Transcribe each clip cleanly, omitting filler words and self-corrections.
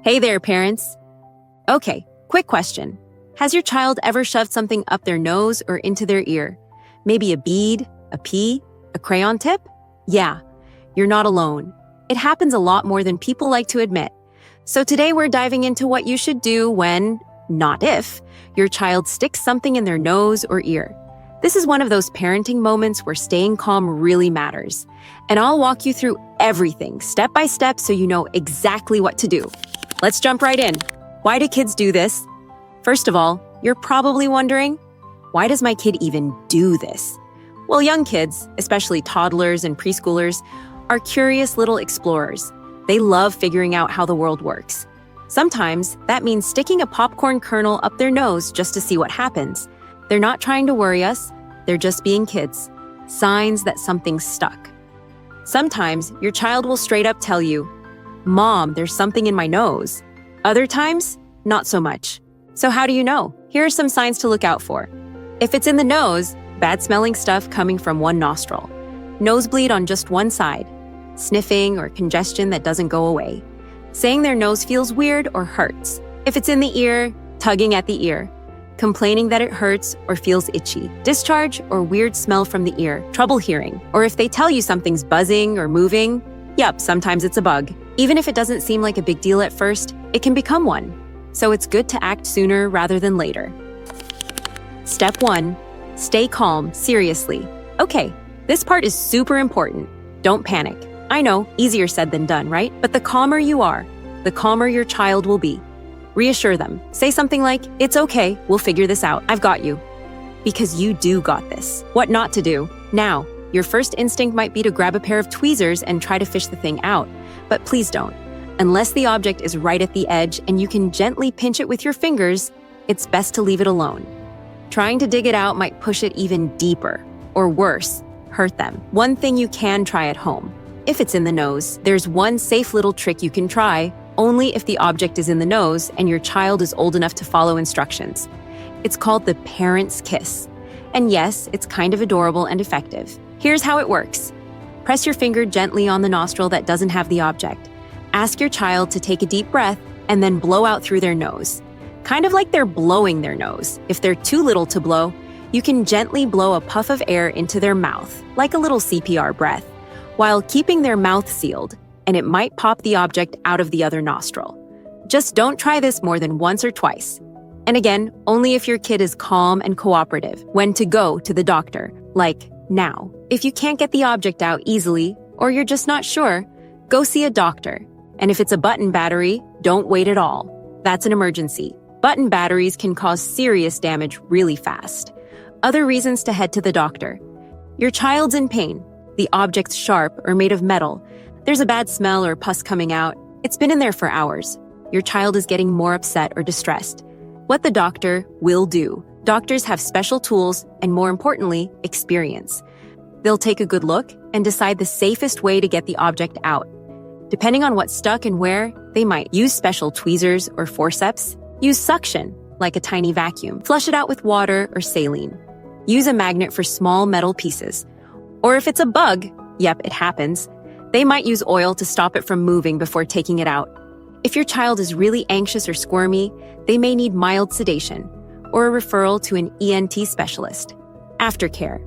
Hey there, parents. Okay, quick question. Has your child ever shoved something up their nose or into their ear? Maybe a bead, a pea, a crayon tip? Yeah, you're not alone. It happens a lot more than people like to admit. So today we're diving into what you should do when, not if, your child sticks something in their nose or ear. This is one of those parenting moments where staying calm really matters. And I'll walk you through everything step by step so you know exactly what to do. Let's jump right in. Why do kids do this? First of all, you're probably wondering, why does my kid even do this? Well, young kids, especially toddlers and preschoolers, are curious little explorers. They love figuring out how the world works. Sometimes that means sticking a popcorn kernel up their nose just to see what happens. They're not trying to worry us, they're just being kids. Signs that something's stuck. Sometimes your child will straight up tell you, "Mom, there's something in my nose." Other times, not so much. So how do you know? Here are some signs to look out for. If it's in the nose, bad smelling stuff coming from one nostril. Nosebleed on just one side. Sniffing or congestion that doesn't go away. Saying their nose feels weird or hurts. If it's in the ear, tugging at the ear. Complaining that it hurts or feels itchy. Discharge or weird smell from the ear. Trouble hearing. Or if they tell you something's buzzing or moving, yup, sometimes it's a bug. Even if it doesn't seem like a big deal at first, it can become one. So it's good to act sooner rather than later. Step 1. Stay calm, seriously. Okay, this part is super important. Don't panic. I know, easier said than done, right? But the calmer you are, the calmer your child will be. Reassure them. Say something like, "It's okay, we'll figure this out. I've got you." Because you do got this. What not to do. Now, your first instinct might be to grab a pair of tweezers and try to fish the thing out. But please don't. Unless the object is right at the edge and you can gently pinch it with your fingers, it's best to leave it alone. Trying to dig it out might push it even deeper, or worse, hurt them. One thing you can try at home. If it's in the nose, there's one safe little trick you can try, only if the object is in the nose and your child is old enough to follow instructions. It's called the parent's kiss. And yes, it's kind of adorable and effective. Here's how it works. Press your finger gently on the nostril that doesn't have the object. Ask your child to take a deep breath and then blow out through their nose. Kind of like they're blowing their nose. If they're too little to blow, you can gently blow a puff of air into their mouth, like a little CPR breath, while keeping their mouth sealed, and it might pop the object out of the other nostril. Just don't try this more than once or twice. And again, only if your kid is calm and cooperative. When to go to the doctor, like now. If you can't get the object out easily, or you're just not sure, go see a doctor. And if it's a button battery, don't wait at all. That's an emergency. Button batteries can cause serious damage really fast. Other reasons to head to the doctor. Your child's in pain. The object's sharp or made of metal. There's a bad smell or pus coming out. It's been in there for hours. Your child is getting more upset or distressed. What the doctor will do. Doctors have special tools and, more importantly, experience. They'll take a good look and decide the safest way to get the object out. Depending on what's stuck and where, they might use special tweezers or forceps, use suction, like a tiny vacuum, flush it out with water or saline, use a magnet for small metal pieces. Or if it's a bug, yep, it happens, they might use oil to stop it from moving before taking it out. If your child is really anxious or squirmy, they may need mild sedation or a referral to an ENT specialist. Aftercare.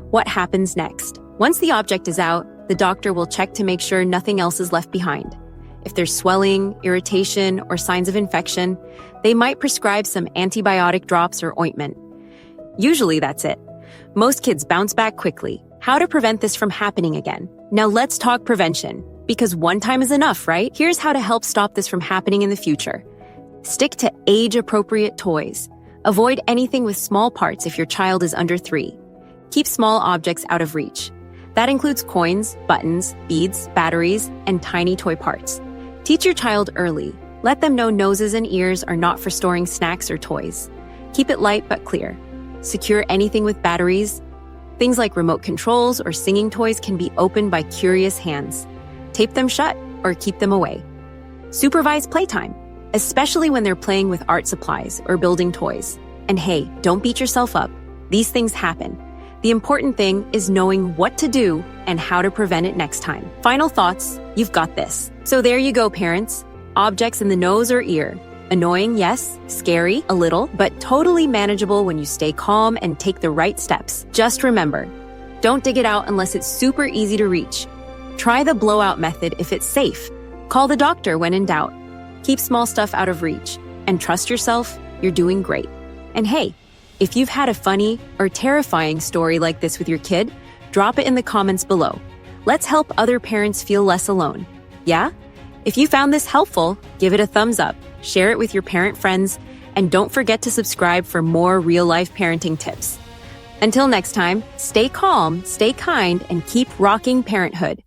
What happens next? Once the object is out, the doctor will check to make sure nothing else is left behind. If there's swelling, irritation, or signs of infection, they might prescribe some antibiotic drops or ointment. Usually that's it. Most kids bounce back quickly. How to prevent this from happening again? Now let's talk prevention, because one time is enough, right? Here's how to help stop this from happening in the future. Stick to age-appropriate toys. Avoid anything with small parts if your child is under 3. Keep small objects out of reach. That includes coins, buttons, beads, batteries, and tiny toy parts. Teach your child early. Let them know noses and ears are not for storing snacks or toys. Keep it light but clear. Secure anything with batteries. Things like remote controls or singing toys can be opened by curious hands. Tape them shut or keep them away. Supervise playtime, especially when they're playing with art supplies or building toys. And hey, don't beat yourself up. These things happen. The important thing is knowing what to do and how to prevent it next time. Final thoughts, you've got this. So there you go, parents. objects in the nose or ear. Annoying, yes, scary, a little, but totally manageable when you stay calm and take the right steps. Just remember, don't dig it out unless it's super easy to reach. Try the blowout method if it's safe. Call the doctor when in doubt. Keep small stuff out of reach. And trust yourself, you're doing great. And hey, if you've had a funny or terrifying story like this with your kid, drop it in the comments below. Let's help other parents feel less alone. Yeah? If you found this helpful, give it a thumbs up, share it with your parent friends, and don't forget to subscribe for more real-life parenting tips. Until next time, stay calm, stay kind, and keep rocking parenthood.